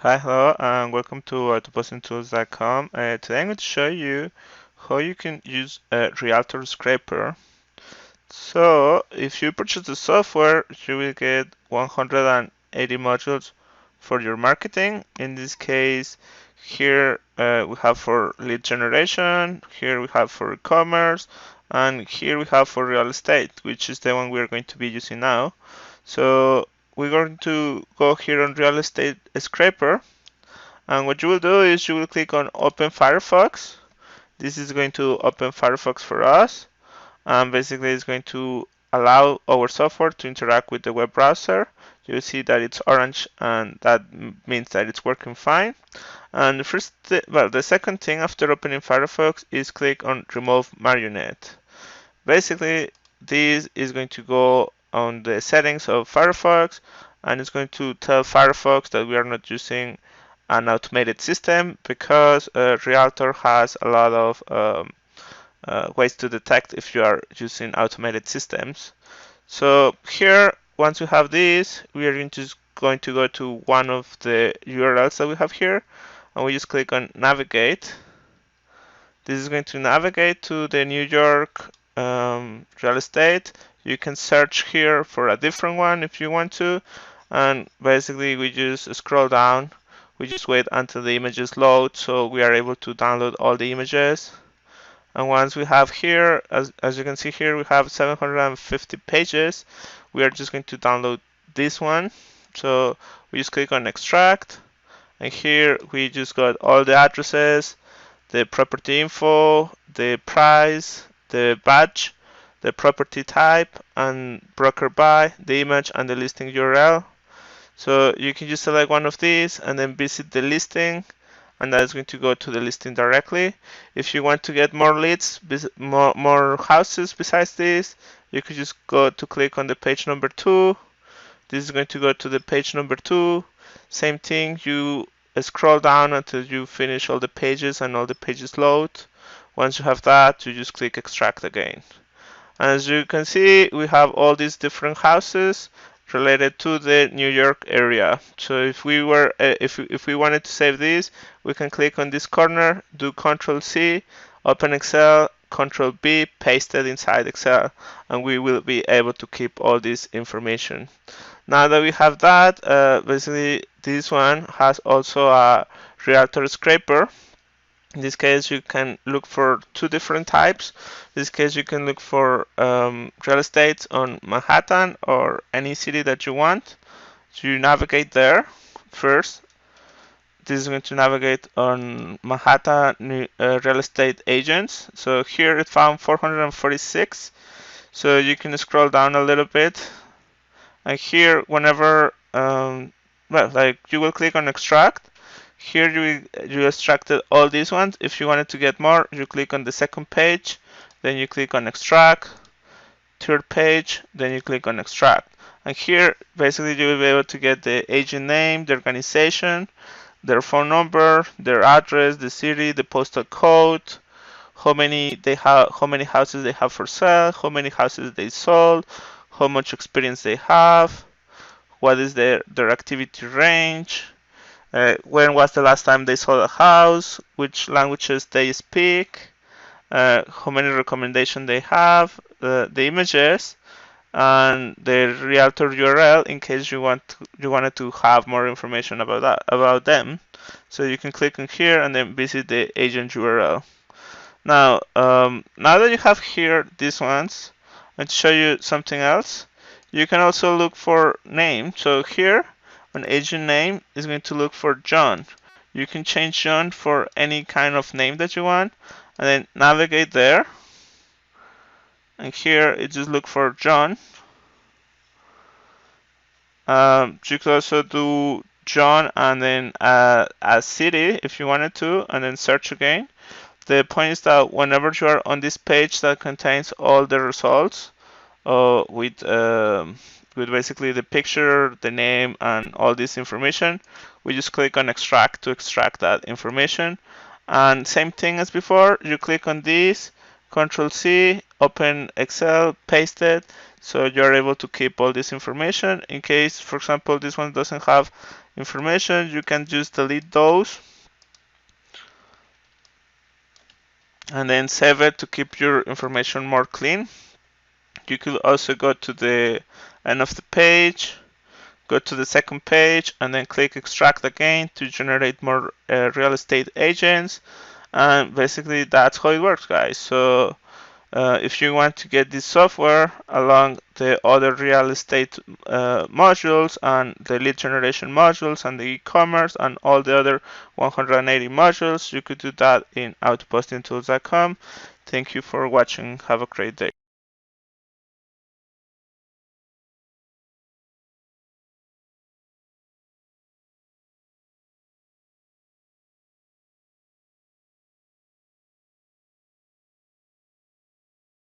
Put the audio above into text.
Hi, hello, and welcome to autopostingtools.com. Today I'm going to show you how you can use a Realtor Scraper. So, if you purchase the software, you will get 180 modules for your marketing. In this case, here we have for lead generation, here we have for e-commerce, and here we have for real estate, which is the one we are going to be using now. So, we're going to go here on Real Estate Scraper. And what you will do is you will click on Open Firefox. This is going to open Firefox for us. And basically it's going to allow our software to interact with the web browser. You see that it's orange, and that means that it's working fine. And the second thing after opening Firefox is click on Remove Marionette. Basically, this is going to go on the settings of Firefox, and it's going to tell Firefox that we are not using an automated system because Realtor has a lot of ways to detect if you are using automated systems. So here, once we have this, we are just going to go to one of the URLs that we have here, and we just click on Navigate. This is going to navigate to the New York real estate. You can search here for a different one if you want to, and basically we just scroll down. We just wait until the images load so we are able to download all the images. And once we have here, as you can see here, we have 750 pages. We are just going to download this one. So we just click on extract, and here we just got all the addresses, the property info, the price, the badge, the property type, and broker by, the image, and the listing URL. So you can just select one of these and then visit the listing, and that is going to go to the listing directly. If you want to get more leads, more houses besides this, you could just go to click on the page number 2. This is going to go to the page number 2. Same thing, you scroll down until you finish all the pages and all the pages load. Once you have that, you just click extract again. And as you can see, we have all these different houses related to the New York area. So if we were if we wanted to save this, we can click on this corner, do Control C, open Excel, Control B, paste it inside Excel, and we will be able to keep all this information. Now that we have that, basically this one has also a Realtor Scraper. In this case, you can look for two different types. In this case, you can look for real estate on Manhattan or any city that you want. So you navigate there first. This is going to navigate on Manhattan real estate agents. So here it found 446. So you can scroll down a little bit. And here, whenever, like you will click on extract. Here you extracted all these ones. If you wanted to get more, you click on the second page, then you click on extract, third page, then you click on extract. And here, basically, you will be able to get the agent name, the organization, their phone number, their address, the city, the postal code, how many houses they have for sale, how many houses they sold, how much experience they have, what is their activity range. When was the last time they sold a house, which languages they speak, how many recommendations they have, the images, and the realtor URL in case you wanted to have more information about them. So you can click on here and then visit the agent URL. Now, now that you have here these ones, I'll show you something else. You can also look for name. So here, an agent name is going to look for John. You can change John for any kind of name that you want, and then navigate there. And here, it just look for John. You could also do John and then a city if you wanted to, and then search again. The point is that whenever you are on this page that contains all the results with basically the picture, the name, and all this information, we just click on extract to extract that information. And same thing as before, you click on this, Control C, open Excel, paste it, So you're able to keep all this information. In case, for example, this one doesn't have information, you can just delete those and then save it to keep your information more clean. You could also go to the end of the page, go to the second page, and then click extract again to generate more real estate agents. And basically that's how it works, guys. So if you want to get this software along the other real estate modules and the lead generation modules and the e-commerce and all the other 180 modules, you could do that in autopostingtools.com. Thank you for watching. Have a great day.